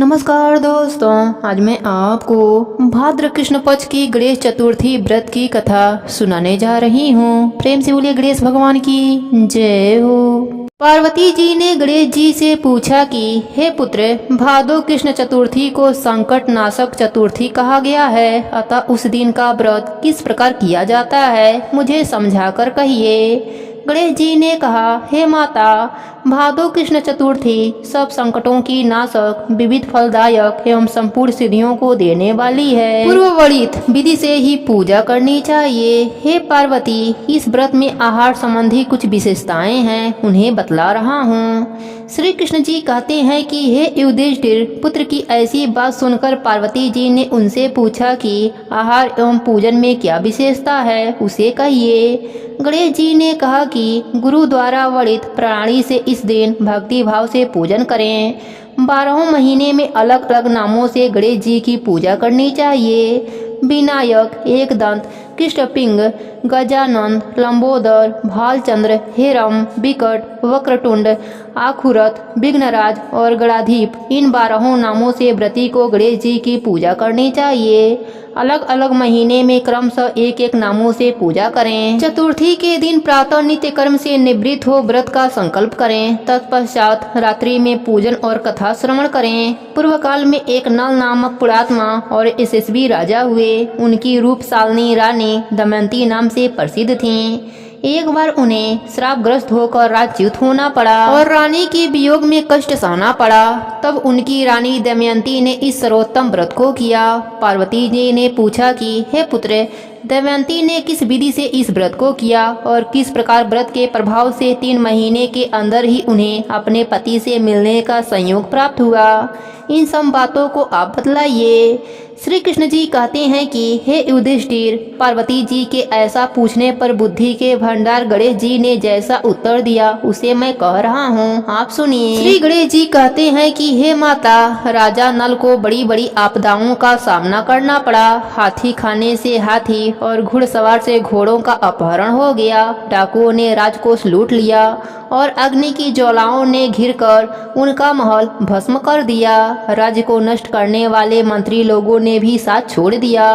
नमस्कार दोस्तों, आज मैं आपको भाद्र कृष्ण पक्ष की गणेश चतुर्थी व्रत की कथा सुनाने जा रही हूँ। प्रेम से बोलिए गणेश भगवान की जय हो। पार्वती जी ने गणेश जी से पूछा कि हे पुत्र, भादो कृष्ण चतुर्थी को संकट नाशक चतुर्थी कहा गया है, अतः उस दिन का व्रत किस प्रकार किया जाता है, मुझे समझाकर कहिए। गणेश जी ने कहा, हे माता, भादो कृष्ण चतुर्थी सब संकटों की नाशक, विविध फलदायक एवं संपूर्ण सिद्धियों को देने वाली है। पूर्ववर्णित विधि से ही पूजा करनी चाहिए। हे पार्वती, इस व्रत में आहार संबंधी कुछ विशेषताएं हैं, उन्हें बतला रहा हूँ। श्री कृष्ण जी कहते हैं कि हे युधिष्ठिर पुत्र की ऐसी बात सुनकर पार्वती जी ने उनसे पूछा कि आहार एवं पूजन में क्या विशेषता है, उसे कहिए। गणेश जी ने कहा कि गुरु द्वारा वर्णित प्रणाली से इस दिन भक्ति भाव से पूजन करें। 12 महीने में अलग अलग नामों से गणेश जी की पूजा करनी चाहिए। विनायक, एकदंत, कृष्णपिंग, गजानन, लंबोदर, भालचंद्र, हेरम, विकट, वक्रतुंड, आखुरत, विघ्नराज और गणाधीप, इन 12 नामों से व्रती को गणेश जी की पूजा करनी चाहिए। अलग अलग महीने में क्रमशः एक एक नामों से पूजा करें। चतुर्थी के दिन प्रातः नित्य कर्म से निवृत्त हो व्रत का संकल्प करें। तत्पश्चात रात्रि में पूजन और कथा श्रवण करें। पूर्व काल में एक नल नामक पुणात्मा और यशस्वी राजा हुए। उनकी रूपशालिनी रानी दमयंती नाम से प्रसिद्ध थीं। एक बार उन्हें श्रापग्रस्त होकर राज्यच्युत होना पड़ा और रानी के वियोग में कष्ट सहना पड़ा। तब उनकी रानी दमयंती ने इस सर्वोत्तम व्रत को किया। पार्वती जी ने पूछा कि हे पुत्र, दमयंती ने किस विधि से इस व्रत को किया और किस प्रकार व्रत के प्रभाव से 3 महीने के अंदर ही उन्हें अपने पति से मिलने का संयोग प्राप्त हुआ, इन सब बातों को आप बतलाइए। श्री कृष्ण जी कहते हैं कि हे युधिष्ठिर, पार्वती जी के ऐसा पूछने पर बुद्धि के भंडार गणेश जी ने जैसा उत्तर दिया उसे मैं कह रहा हूँ, आप सुनिए। श्री गणेश जी कहते हैं कि हे माता, राजा नल को बड़ी बड़ी आपदाओं का सामना करना पड़ा। हाथी खाने से हाथी और घुड़सवार से घोड़ों का अपहरण हो गया। डाकुओं ने राजकोष लूट लिया और अग्नि की ज्वालाओं ने घिरकर उनका महल भस्म कर दिया। राज्य को नष्ट करने वाले मंत्री लोगों ने भी साथ छोड़ दिया।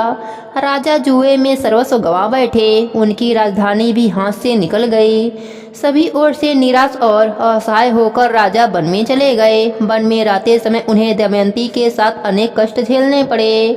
राजा जुए में सर्वस्व गंवा बैठे। उनकी राजधानी भी हाथ से निकल गई। सभी ओर से निराश और असहाय होकर राजा वन में चले गए। वन में रहते समय उन्हें दमयंती के साथ अनेक कष्ट झेलने पड़े।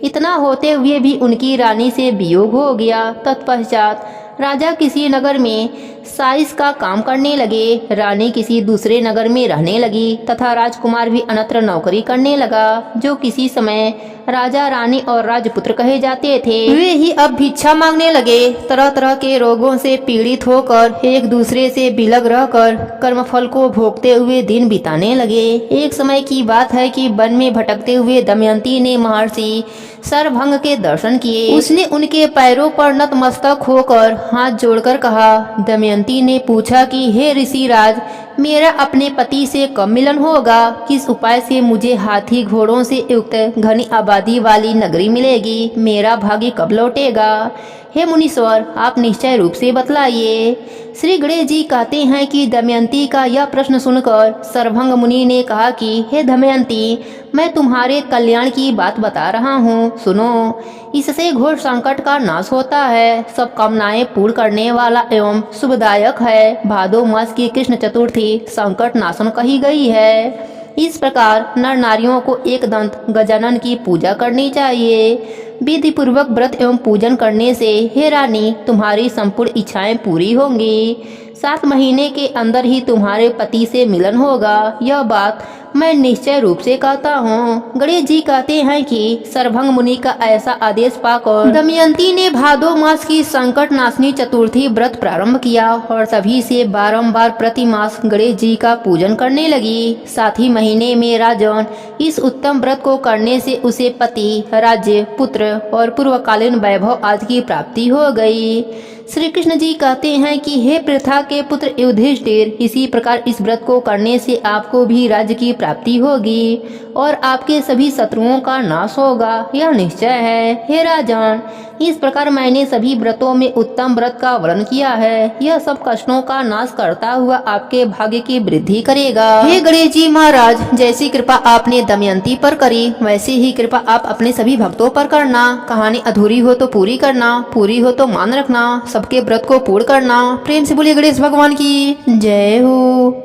इतना होते हुए भी उनकी रानी से वियोग हो गया। तत्पश्चात राजा किसी नगर में साइस का काम करने लगे। रानी किसी दूसरे नगर में रहने लगी तथा राजकुमार भी अन्यत्र नौकरी करने लगा, जो किसी समय राजा, रानी और राजपुत्र कहे जाते थे। वे ही अब भिक्षा मांगने लगे। तरह तरह के रोगों से पीड़ित होकर एक दूसरे से बिलग रहकर कर्मफल को भोगते हुए दिन बिताने लगे। एक समय की बात है कि वन में भटकते हुए दमयंती ने महर्षि सरभंग के दर्शन किए। उसने उनके पैरों पर नतमस्तक होकर हाथ जोड़कर कहा। दमयंती ने पूछा कि हे ऋषिराज, मेरा अपने पति से कब मिलन होगा? किस उपाय से मुझे हाथी घोड़ों से युक्त घनी आबादी वाली नगरी मिलेगी? मेरा भाग्य कब लौटेगा? हे मुनीश्वर, आप निश्चय रूप से बतलाइए। श्री गणेश जी कहते हैं कि दमयंती का यह प्रश्न सुनकर सरभंग मुनि ने कहा कि हे दमयंती, मैं तुम्हारे कल्याण की बात बता रहा हूँ, सुनो। इससे घोर संकट का नाश होता है, सब कामनाएं पूर्ण करने वाला एवं शुभदायक है। भादो मास की कृष्ण चतुर्थी संकट नाशन कही गई है। इस प्रकार नर नारियों को एकदंत गजानन की पूजा करनी चाहिए। विधि पूर्वक व्रत एवं पूजन करने से हे रानी, तुम्हारी संपूर्ण इच्छाएं पूरी होंगी। 7 महीने के अंदर ही तुम्हारे पति से मिलन होगा, यह बात मैं निश्चय रूप से कहता हूँ। गणेश जी कहते हैं कि सरभंग मुनि का ऐसा आदेश पाकर दमयंती ने भादो मास की संकट नाशनी चतुर्थी व्रत प्रारंभ किया और तभी से बारंबार प्रति मास गणेश जी का पूजन करने लगी। साथ ही महीने में राजन इस उत्तम व्रत को करने से उसे पति, राज्य, पुत्र और पूर्वकालीन वैभव आदि की प्राप्ति हो गई। श्री कृष्ण जी कहते हैं कि हे पृथा के पुत्र युधिष्ठिर, इसी प्रकार इस व्रत को करने से आपको भी राज्य की प्राप्ति होगी और आपके सभी शत्रुओं का नाश होगा, यह निश्चय है। हे राजन, इस प्रकार मैंने सभी व्रतों में उत्तम व्रत का वर्णन किया है। यह सब कष्टों का नाश करता हुआ आपके भाग्य की वृद्धि करेगा। हे गणेश जी महाराज, जैसी कृपा आपने दमयंती पर करी, वैसी ही कृपा आप अपने सभी भक्तों पर करना। कहानी अधूरी हो तो पूरी करना, पूरी हो तो मान रखना, सबके व्रत को पूर्ण करना। प्रेम से बोलिए गणेश भगवान की जय हो।